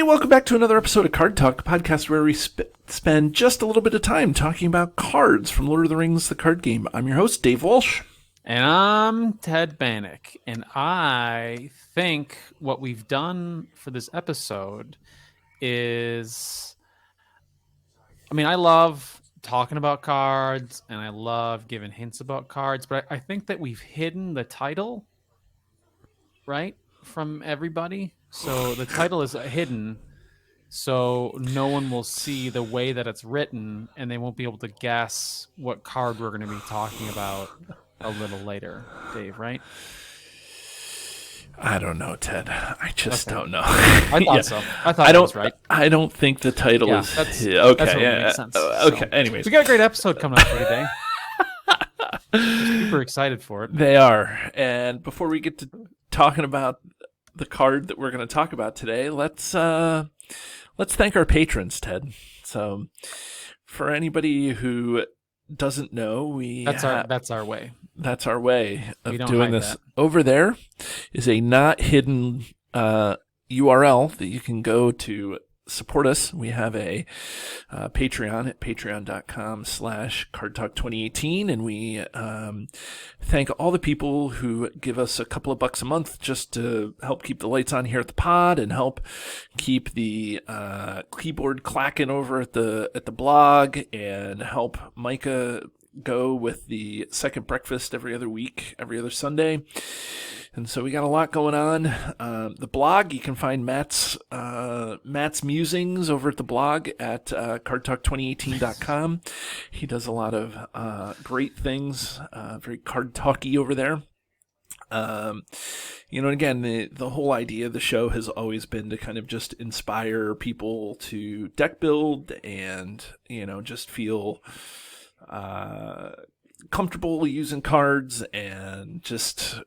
Welcome back to another episode of Card Talk, a podcast where we spend just a little bit of time talking about cards from Lord of the Rings, the card game. I'm your host, Dave Walsh. And I'm Ted Bannock. And I think what we've done for this episode is... I love talking about cards, and I love giving hints about cards, but I think that we've hidden the title, right, from everybody. So the title is hidden, so no one will see the way that it's written, and they won't be able to guess what card we're going to be talking about a little later, Dave, right? I don't know, Ted. I just don't know. I thought so. I thought that was right. I don't think the title is... That's okay, what makes sense. Okay, so, anyways. We got a great episode coming up for today. Super excited for it. They are. And before we get to talking about the card that we're going to talk about today, let's thank our patrons, Ted. So, for anybody who doesn't know, that's our way. That's our way of doing this. Over there is a not hidden URL that you can go to support us. We have a Patreon at patreon.com/cardtalk2018, and we thank all the people who give us a couple of bucks a month just to help keep the lights on here at the pod and help keep the keyboard clacking over at the blog and help Micah go with the second breakfast every other week, every other Sunday. And so we got a lot going on. The blog, you can find Matt's musings over at the blog at cardtalk2018.com. He does a lot of great things, very card talky over there. Again, the whole idea of the show has always been to kind of just inspire people to deck build and, just feel comfortable using cards and just,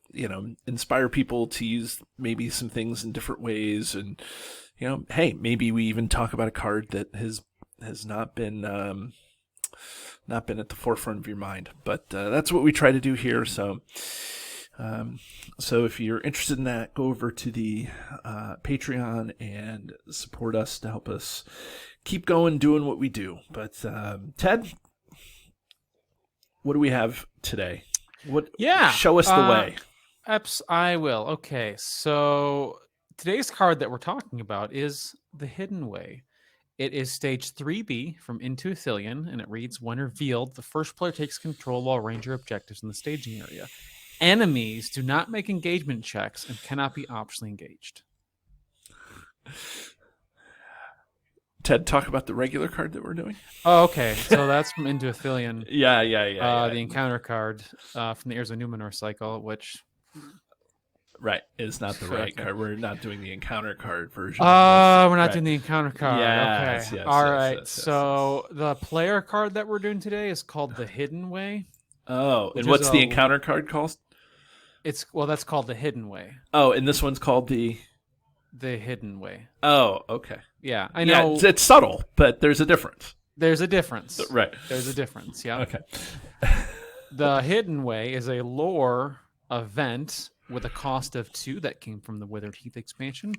inspire people to use maybe some things in different ways. And, hey, maybe we even talk about a card that has not been at the forefront of your mind. But that's what we try to do here. So if you're interested in that, go over to the Patreon and support us to help us keep going, doing what we do. But Ted, what do we have today? Show us the way. I will. Okay, so today's card that we're talking about is the Hidden Way. It is stage 3B from Into Ithilien, and it reads, when revealed, the first player takes control of all ranger objectives in the staging area. Enemies do not make engagement checks and cannot be optionally engaged. Ted, talk about the regular card that we're doing. Oh, okay. So that's from Into Ithilien. Yeah. The encounter card from the Heirs of Numenor cycle, which... Right, is not the right card. We're not doing the encounter card version. We're not doing the encounter card. Yes, okay. Yes, all yes, right. Yes, so the player card that we're doing today is called the Hidden Way. Oh, and what's the encounter card called? That's called the Hidden Way. Oh, and this one's called the Hidden Way. Oh, okay. Yeah, I know. Yeah, it's subtle, but there's a difference. There's a difference. Right. There's a difference, yeah. Okay. The Hidden Way is a lore event with a cost of 2 that came from the Withered Heath expansion.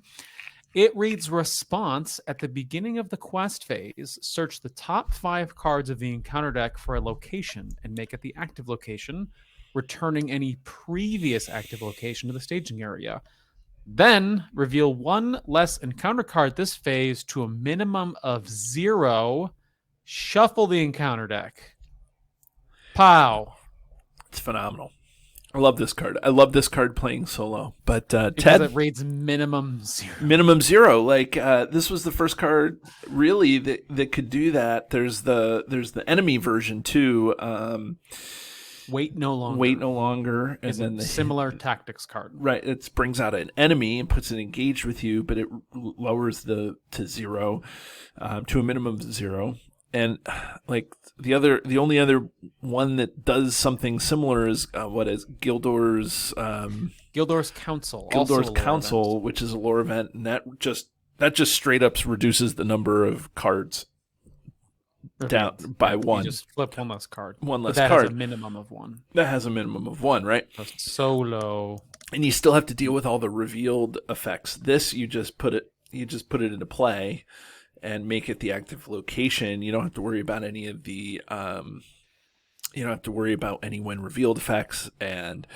It reads response at the beginning of the quest phase. Search the top 5 cards of the encounter deck for a location and make it the active location, returning any previous active location to the staging area. Then reveal 1 less encounter card this phase to a minimum of 0. Shuffle the encounter deck. Pow. It's phenomenal. I love this card. I love this card playing solo. But Ted, it reads minimum 0. Minimum 0. Like this was the first card really that could do that. There's the enemy version too. Wait no longer. And then the similar tactics card. Right. It brings out an enemy and puts it engaged with you, but it lowers to 0, to a minimum of 0. And like the only other one that does something similar is Gildor's Gildor's Council. Gildor's Council, which is a lore event, and that just That just straight up reduces the number of cards down Revealed. by You one. just flip one less card. One less but that card. has a minimum of one. That has a minimum of one, right? A solo. And you still have to deal with all the revealed effects. This you just put it into play and make it the active location. You don't have to worry about any of the you don't have to worry about any when revealed effects and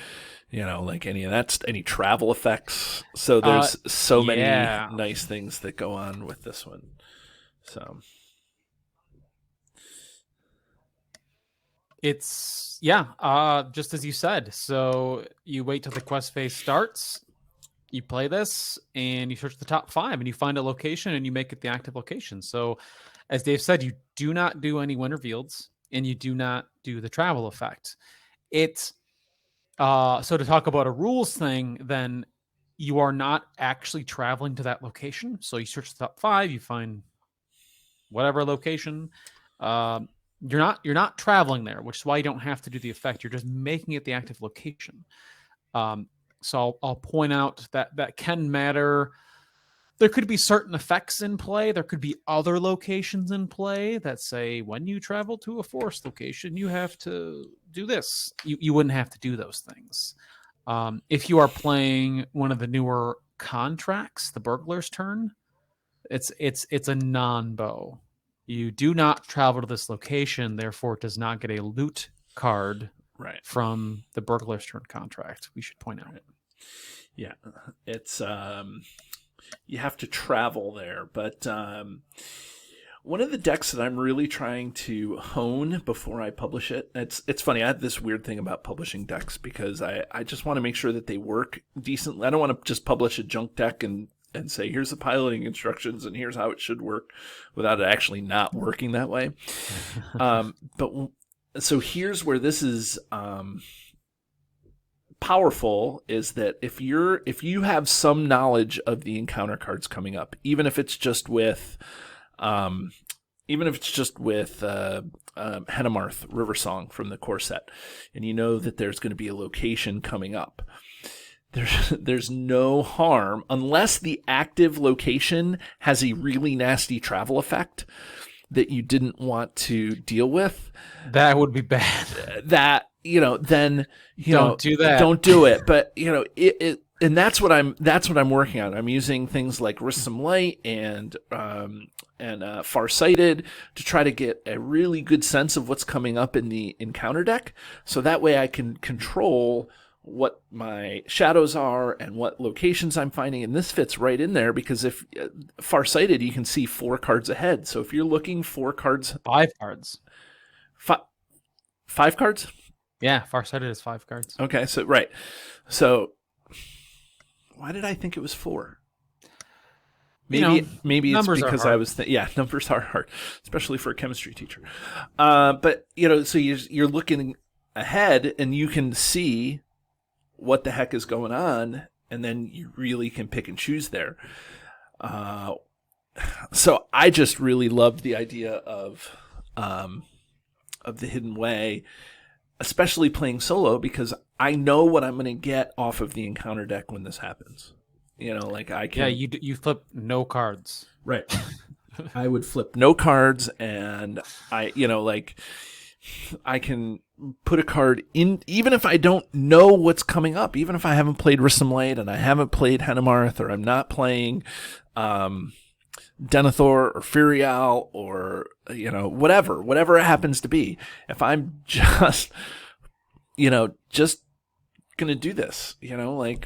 like any travel effects. So there's so many nice things that go on with this one. So It's just as you said. So you wait till the quest phase starts, you play this, and you search the top 5, and you find a location, and you make it the active location. So, as Dave said, you do not do any when revealeds, and you do not do the travel effect. It's so to talk about a rules thing, then you are not actually traveling to that location. So you search the top 5, you find whatever location. You're not traveling there, which is why you don't have to do the effect. You're just making it the active location. So I'll point out that can matter. There could be certain effects in play. There could be other locations in play that say when you travel to a forest location, you have to do this. You wouldn't have to do those things. If you are playing one of the newer contracts, the Burglar's Turn, it's a non-bow. You do not travel to this location, therefore it does not get a loot card from the Burglar's Turn contract. We should point out. Yeah, it's you have to travel there, but one of the decks that I'm really trying to hone before I publish it. It's funny. I have this weird thing about publishing decks because I just want to make sure that they work decently. I don't want to just publish a junk deck and say, here's the piloting instructions and here's how it should work without it actually not working that way. But so here's where this is powerful, is that if you have some knowledge of the encounter cards coming up, even if it's just with Henemarth River Song from the core set, and you know that there's going to be a location coming up, there's no harm, unless the active location has a really nasty travel effect that you didn't want to deal with. That would be bad. Then don't do that. Don't do it. But it and that's what I'm working on. I'm using things like Risk Some Light and Farsighted to try to get a really good sense of what's coming up in the encounter deck, so that way I can control what my shadows are and what locations I'm finding. And this fits right in there because if Farsighted, you can see 4 cards ahead. So if you're looking 4 cards, 5 cards, 5 cards. Yeah, Farsighted is 5 cards. Okay, so right. So why did I think it was 4? Maybe it's because I was numbers are hard, especially for a chemistry teacher. But so you're looking ahead and you can see what the heck is going on, and then you really can pick and choose there. So I just really loved the idea of the Hidden Way, especially playing solo, because I know what I'm going to get off of the encounter deck when this happens. I can. Yeah, you flip no cards. Right. I would flip no cards, and I can put a card in, even if I don't know what's coming up, even if I haven't played Risk Some Light and I haven't played Henemarth, or I'm not playing Denethor or Furial or whatever it happens to be. If I'm just gonna do this,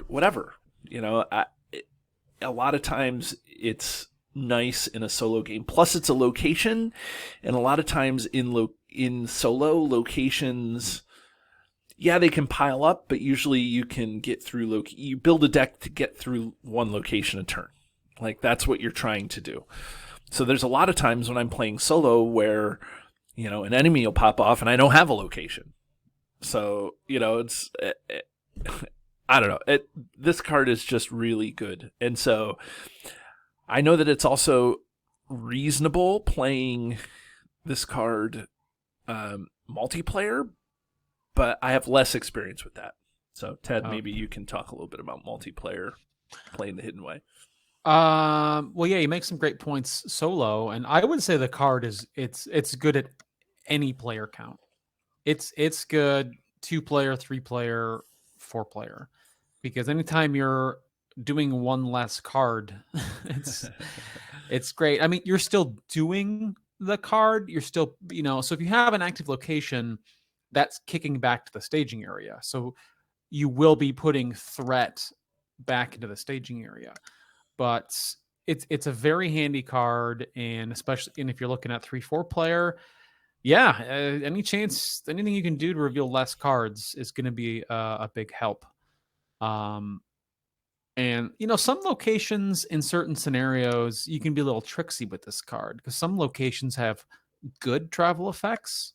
whatever, a lot of times it's nice in a solo game. Plus, it's a location, and a lot of times in solo locations, they can pile up, but usually you can get through. You build a deck to get through one location a turn. That's what you're trying to do. So there's a lot of times when I'm playing solo where an enemy will pop off and I don't have a location. So it's. I don't know. This card is just really good. And so I know that it's also reasonable playing this card multiplayer, but I have less experience with that. So Ted, maybe you can talk a little bit about multiplayer, playing the Hidden Way. Well, yeah, you make some great points solo, and I would say the card is it's good at any player count. It's good 2-player, 3-player, 4-player, because anytime you're doing one less card, it's it's great. I mean, you're still doing the card. You're still, so if you have an active location, that's kicking back to the staging area. So you will be putting threat back into the staging area. But it's a very handy card, and especially if you're looking at 3-4 player, yeah, anything you can do to reveal less cards is going to be a big help. Um, and some locations in certain scenarios you can be a little tricksy with this card because some locations have good travel effects,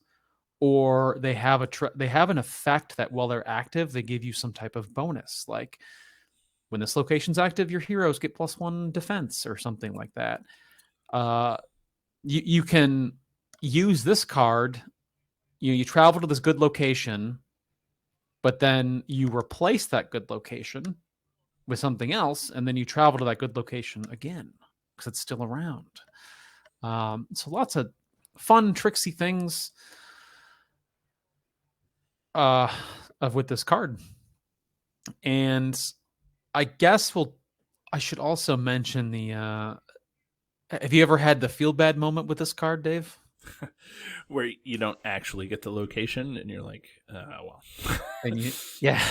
or they have they have an effect that while they're active they give you some type of bonus, like when this location's active your heroes get +1 defense or something like that. You can use this card. You travel to this good location, but then you replace that good location with something else, and then you travel to that good location again because it's still around. So lots of fun, tricksy things with this card. And I guess I should also mention the. Have you ever had the feel bad moment with this card, Dave? Where you don't actually get the location and you're like, well. And yeah.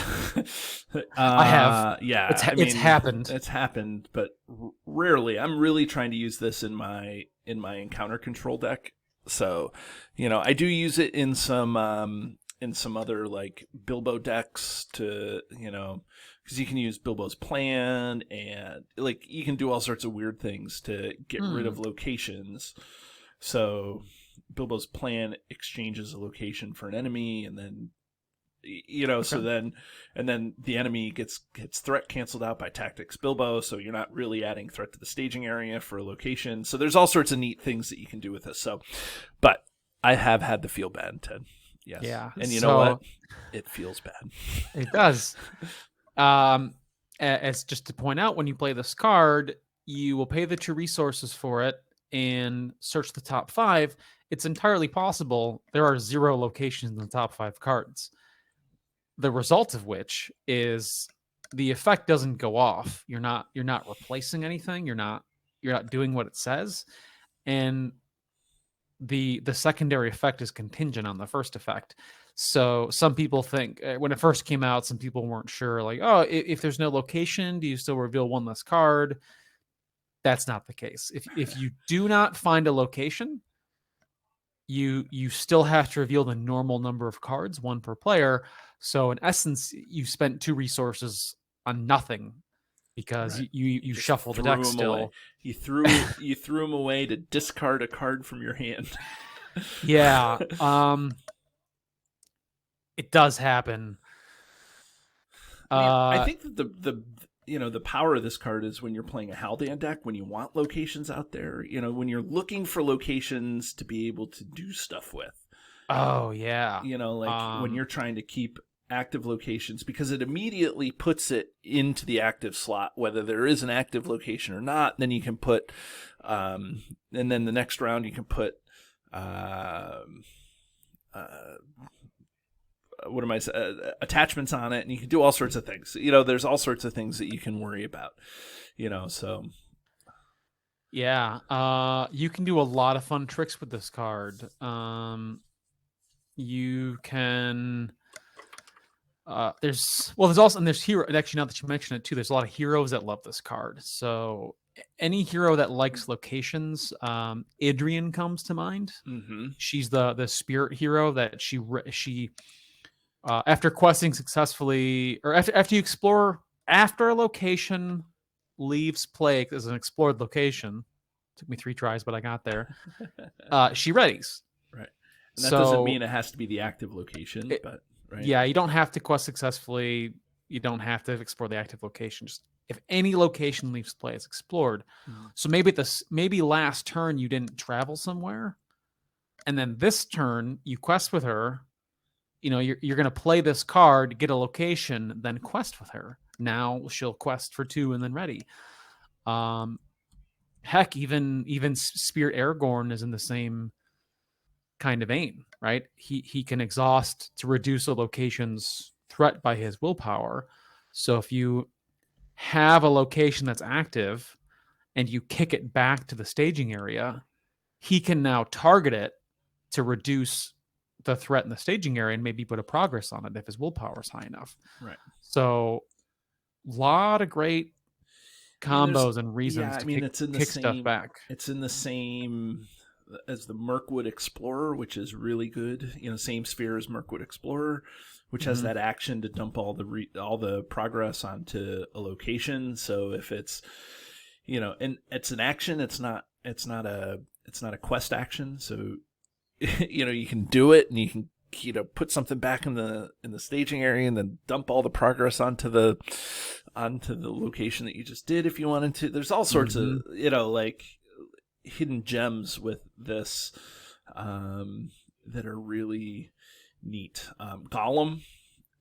I have. Yeah, It's happened. It's happened, but rarely. I'm really trying to use this in my encounter control deck. So, I do use it in some other like Bilbo decks to, because you can use Bilbo's plan, and like you can do all sorts of weird things to get rid of locations. So Bilbo's plan exchanges a location for an enemy, and then okay. So then the enemy gets threat canceled out by Tactics Bilbo, so you're not really adding threat to the staging area for a location. So there's all sorts of neat things that you can do with this. So, but I have had to feel bad, Ted. Yes. Yeah. And you know what? It feels bad. It does. As just to point out, when you play this card, you will pay the 2 resources for it and search the top 5. It's entirely possible there are 0 locations in the top 5 cards. The result of which is the effect doesn't go off. You're not replacing anything. You're not doing what it says, and the secondary effect is contingent on the first effect. So some people think when it first came out, some people weren't sure, like, oh, if there's no location, do you still reveal one less card? That's not the case. If you do not find a location, you still have to reveal the normal number of cards, 1 per player. So in essence, you spent 2 resources on nothing because right. you shuffle the deck still. Away. You threw them away to discard a card from your hand. Yeah. It does happen. I think that the power of this card is when you're playing a Haldan deck, when you want locations out there, when you're looking for locations to be able to do stuff with. Oh, yeah. When you're trying to keep active locations, because it immediately puts it into the active slot, whether there is an active location or not. Then you can put, and then the next round you can put, attachments on it, and you can do all sorts of things. There's all sorts of things that you can worry about. So. Yeah, you can do a lot of fun tricks with this card. You can. There's hero. Actually, now that you mention it too, there's a lot of heroes that love this card. So any hero that likes locations, Idrian comes to mind. Mm-hmm. She's the spirit hero that she after questing successfully, or after you explore, after a location leaves play as an explored location. Took me 3 tries, but I got there. She readies. Right. And that doesn't mean it has to be the active location, but right. Yeah, you don't have to quest successfully. You don't have to explore the active location. Just if any location leaves play, it's explored. Mm-hmm. So maybe last turn you didn't travel somewhere, and then this turn you quest with her. You're going to play this card, get a location, then quest with her. Now she'll quest for 2 and then ready. Um, heck, even Spear Aragorn is in the same kind of vein, right? He can exhaust to reduce a location's threat by his willpower. So if you have a location that's active and you kick it back to the staging area, he can now target it to reduce the threat in the staging area and maybe put a progress on it if his willpower is high enough. Right. So a lot of great I mean, combos and reasons to it's in the kick stuff same. back. It's in the same as the Mirkwood Explorer, which is really good. Same sphere as Mirkwood Explorer, which has that action to dump all the progress onto a location. So if it's, and it's an action, it's not a quest action. So you can do it, and you can put something back in the staging area, and then dump all the progress onto the location that you just did if you wanted to. There's all sorts of like hidden gems with this that are really neat. Gollum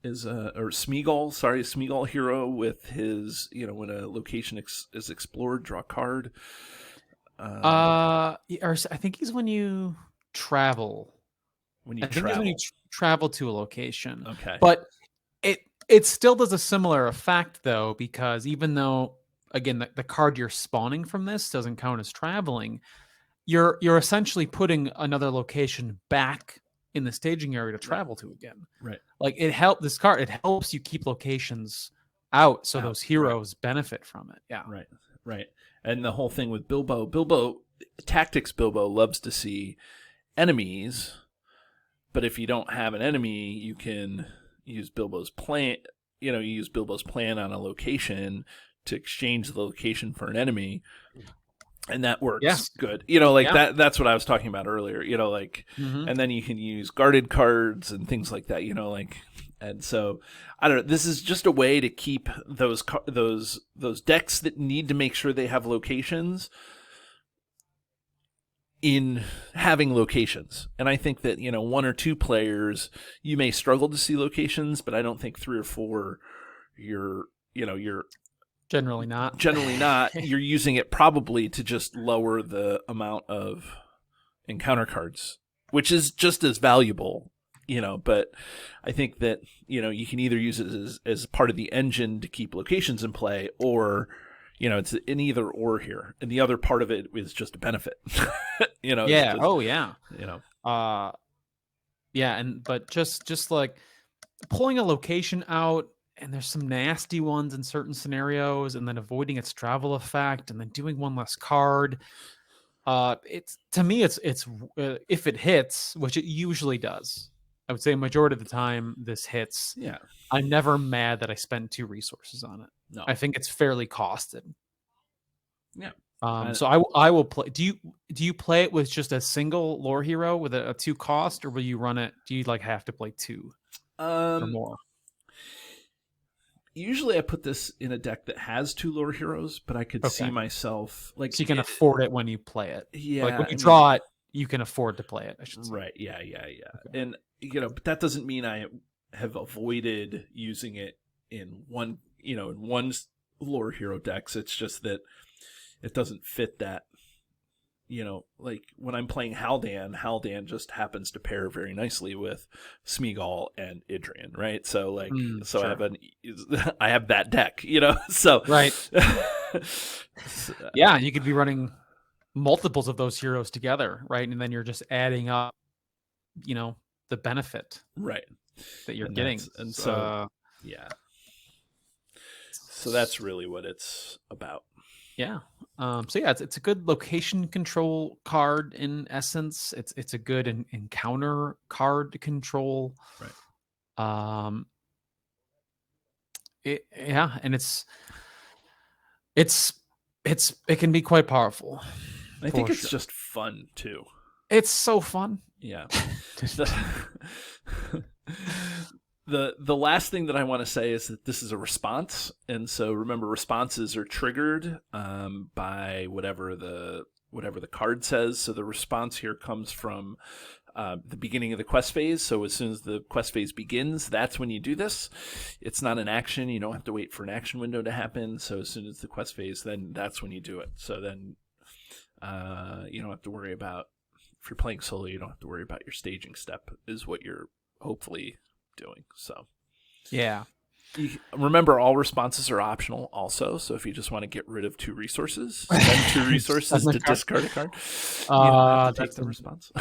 is or Smeagol hero with his when a location is explored, draw a card. Or I think he's when you travel. When you I think it's when you travel to a location. Okay. But it still does a similar effect though, because even though again the card you're spawning from this doesn't count as traveling, you're essentially putting another location back in the staging area to travel to again. Right. Like it helps you keep locations out so those heroes benefit from it. Yeah. Right. And the whole thing with Bilbo loves to see enemies, but if you don't have an enemy, you can use Bilbo's plan. You use Bilbo's plan on a location to exchange the location for an enemy, and that works good. That's what I was talking about earlier. And then you can use guarded cards and things like that. And so I don't know. This is just a way to keep those decks that need to make sure they have locations in having locations. And I think that, one or two players, you may struggle to see locations, but I don't think 3 or 4, you're generally not. You're using it probably to just lower the amount of encounter cards, which is just as valuable, but I think that, you can either use it as part of the engine to keep locations in play, or it's an either or here, and the other part of it is just a benefit. Yeah. Oh, yeah. Yeah, but just like pulling a location out, and there's some nasty ones in certain scenarios, and then avoiding its travel effect, and then doing one less card. It's to me, it's if it hits, which it usually does. I would say majority of the time this hits. Yeah, I'm never mad that I spent 2 resources on it. No, I think it's fairly costed. Yeah. So I will play. Do you play it with just a single lore hero with a 2 cost, or will you run it? Do you have to play 2 or more? Usually I put this in a deck that has 2 lore heroes, but I could see myself so you can afford it when you play it. Yeah, like when you draw it, you can afford to play it. I should say. Right. Yeah. Okay. And but that doesn't mean I have avoided using it in one lore hero decks. It's just that it doesn't fit that. Like when I'm playing Haldan just happens to pair very nicely with Smeagol and Idrian, right? So sure. I have that deck, so right. Yeah, you could be running multiples of those heroes together, right? And then you're just adding up, the benefit, right, that you're getting, yeah. So that's really what it's about. Yeah. So yeah, it's a good location control card in essence. It's a good encounter card to control. Right. And it can be quite powerful. I think it's just fun too. It's so fun. Yeah. The last thing that I want to say is that this is a response, and so remember, responses are triggered by whatever the card says. So the response here comes from the beginning of the quest phase. So as soon as the quest phase begins, that's when you do this. It's not an action. You don't have to wait for an action window to happen. So as soon as the quest phase, then that's when you do it. So then you don't have to worry about, if you're playing solo, you don't have to worry about your staging step is what you're hopefully doing. So Yeah. Remember, all responses are optional also. So if you just want to get rid of 2 resources, spend 2 resources to discard a card. You don't have to take the response.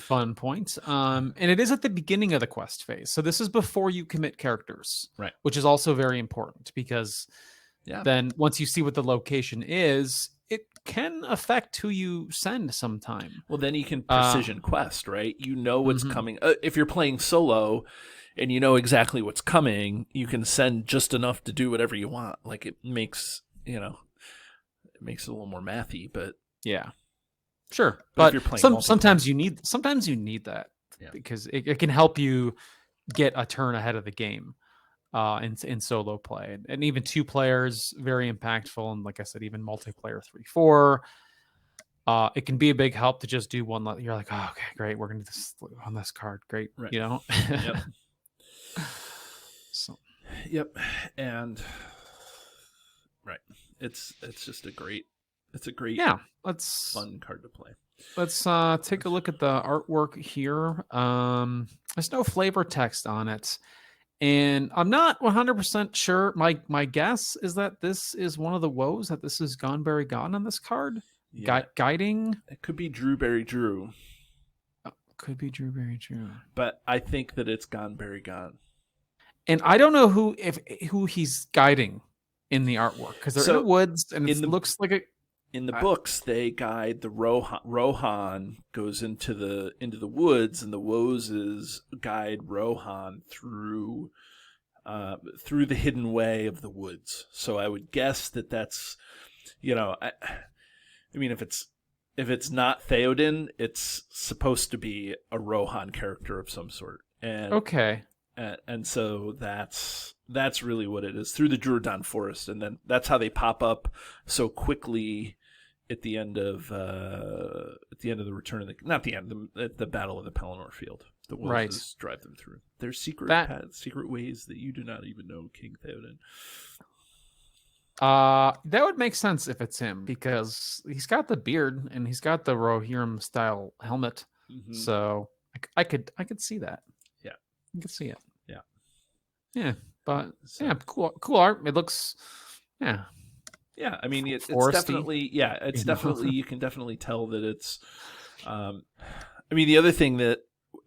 fun point. And it is at the beginning of the quest phase. So this is before you commit characters. Right. Which is also very important because then once you see what the location is, it can affect who you send sometime. Well, then you can precision quest, right? You know what's coming. If you're playing solo and you know exactly what's coming, you can send just enough to do whatever you want. Like, it makes, it makes it a little more mathy, but yeah, sure. But if you're playing sometimes you need that because it can help you get a turn ahead of the game in solo play. And even 2 players, very impactful. And like I said, even multiplayer 3-4. It can be a big help to just do one. You're like, oh, okay, great. We're going to do this on this card. Great. Right. Yep. So. Yep. And right. It's just a great fun card to play. Let's take a look at the artwork here. There's no flavor text on it. And I'm not 100% sure. My guess is that this is one of the woes, that this is Gone Berry Gone on this card. Yeah. Guiding. It could be Drew Berry Drew. Could be Drew Berry Drew. But I think that it's Gone Berry Gone. And I don't know who he's guiding in the artwork, because they're in the woods and it looks like a. In the books, they guide the Rohan goes into the woods, and the Woses guide Rohan through the hidden way of the woods. So I would guess that that's, I mean, if it's not Theoden, it's supposed to be a Rohan character of some sort. And okay. And so that's really what it is, through the Durodan Forest, and then that's how they pop up so quickly at the end of the Return of at the Battle of the Pelennor Field. The Wolves drive them through. There's secret ways that you do not even know, King Theoden. That would make sense if it's him, because he's got the beard and he's got the Rohirrim style helmet. Mm-hmm. So I could see that. Yeah, I could see it. Yeah, but cool art. It looks, yeah. I mean, it's definitely, it's definitely, you can definitely tell that it's. I mean, the other thing that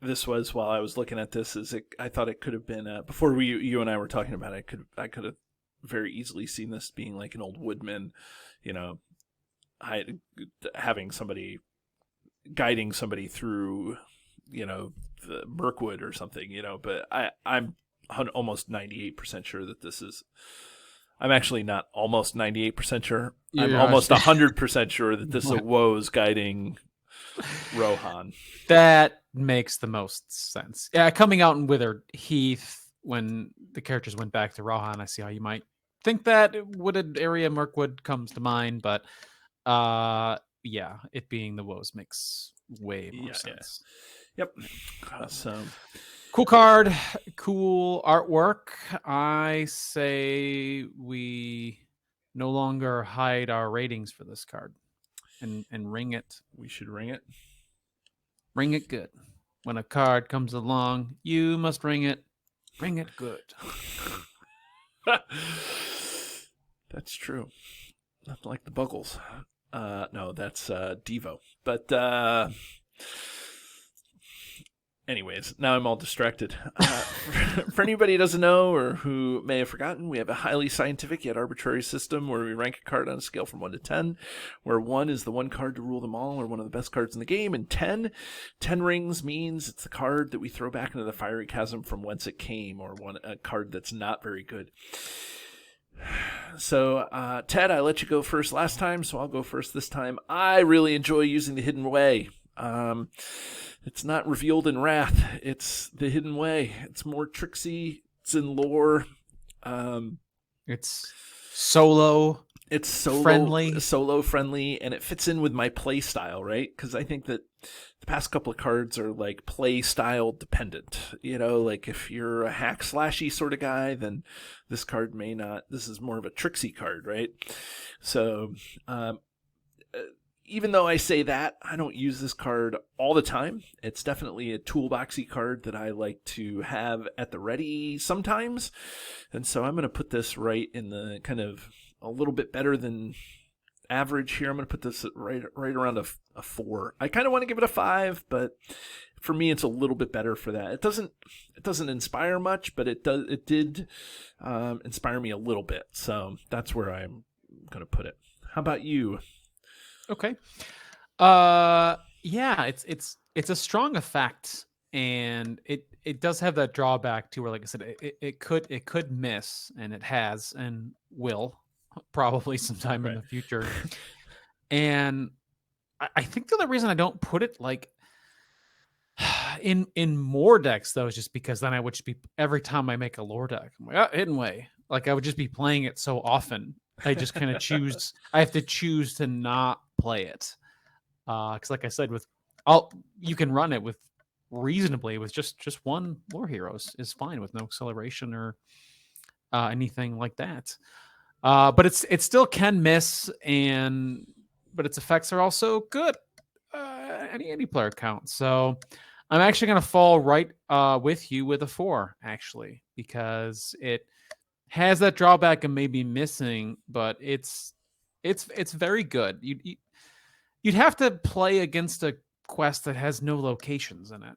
this was while I was looking at this is I thought it could have been before you and I were talking about it. I could have very easily seen this being like an old woodman, having somebody guiding somebody through, the Mirkwood or something, But I'm almost 98% sure that this is. I'm actually not almost 98% sure. I'm almost 100% sure that this is a Woes guiding Rohan. That makes the most sense. Yeah, coming out in Withered Heath, when the characters went back to Rohan, I see how you might think that wooded area Mirkwood comes to mind, but it being the Woes makes way more sense. Yep. So cool card, cool artwork. I say we no longer hide our ratings for this card and ring it. We should ring it. Ring it good. When a card comes along, you must ring it. Ring it good. That's true. Not like the Buggles. No, that's Devo. But anyways, now I'm all distracted. For anybody who doesn't know or who may have forgotten, we have a highly scientific yet arbitrary system where we rank a card on a scale from 1 to 10, where 1 is the one card to rule them all, or one of the best cards in the game, and 10 rings means it's the card that we throw back into the fiery chasm from whence it came, or a card that's not very good. So, Ted, I let you go first last time, so I'll go first this time. I really enjoy using the Hidden Way. It's not revealed in Wrath. It's the Hidden Way. It's more tricksy. It's in lore. It's solo. it's friendly. solo friendly, and it fits in with my play style, right? Because I think that the past couple of cards are like play style dependent. Like if you're a hack slashy sort of guy, then this card may not. This is more of a tricksy card, right? So even though I say that, I don't use this card all the time. It's definitely a toolbox-y card that I like to have at the ready sometimes. And so I'm going to put this right in the kind of a little bit better than average here. I'm going to put this right around a 4. I kind of want to give it a 5, but for me, it's a little bit better for that. It doesn't inspire much, but it did inspire me a little bit. So that's where I'm going to put it. How about you? Okay. Yeah, it's a strong effect, and it does have that drawback too, where, like I said, it could miss, and it has and will probably sometime in the future. And I think the other reason I don't put it like in more decks though is just because then I would just be, every time I make a lore deck, I'm like, Hidden Way. Like I would just be playing it so often. I just kind of choose. I have to choose to not play it, because, like I said, you can run it with reasonably with just one lore heroes is fine with no acceleration or anything like that. But it still can miss, but its effects are also good. Any player count. So I'm actually going to fall right with you with a 4, actually, because it has that drawback of maybe missing, but it's very good. You'd have to play against a quest that has no locations in it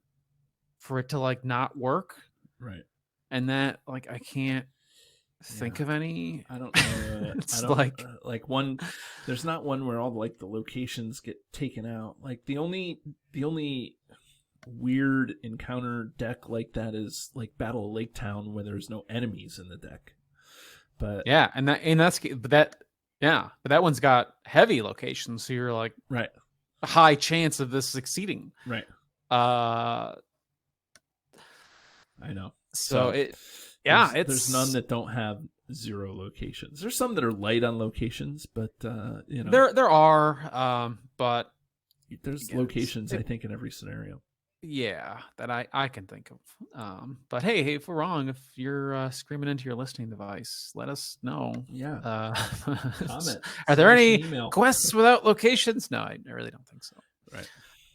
for it to like not work, right? And that, like, I can't think of any. I don't know. It's I don't, like one. There's not one where all like the locations get taken out. Like the only weird encounter deck like that is like Battle of Lake Town, where there's no enemies in the deck. But yeah, but that one's got heavy locations, so you're like right, a high chance of this succeeding. Right. I know. So there's none that don't have 0 locations. There's some that are light on locations, but there are, but there's locations I think in every scenario. Yeah, that I can think of. But hey, if we're wrong, if you're screaming into your listening device, let us know. Yeah. Comment. Are there any quests without locations? No, I really don't think so. Right.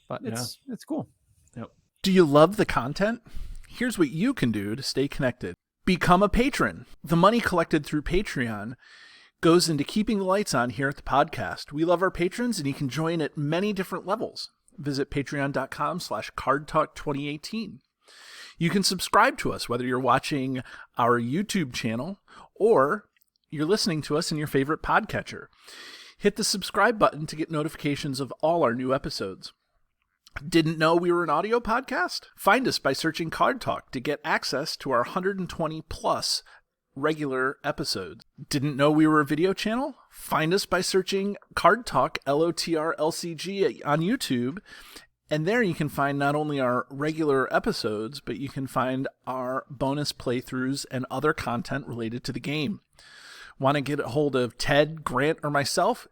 But it's cool. Yep. Do you love the content? Here's what you can do to stay connected. Become a patron. The money collected through Patreon goes into keeping the lights on here at the podcast. We love our patrons, and you can join at many different levels. Visit patreon.com/cardtalk2018. You can subscribe to us, whether you're watching our YouTube channel or you're listening to us in your favorite podcatcher. Hit the subscribe button to get notifications of all our new episodes. Didn't know we were an audio podcast? Find us by searching Card Talk to get access to our 120 plus regular episodes. Didn't know we were a video channel? Find us by searching Card Talk LOTR LCG on YouTube, and there you can find not only our regular episodes, but you can find our bonus playthroughs and other content related to the game. Want to get a hold of Ted, Grant, or myself?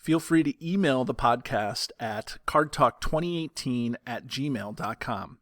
Feel free to email the podcast at cardtalk2018@gmail.com.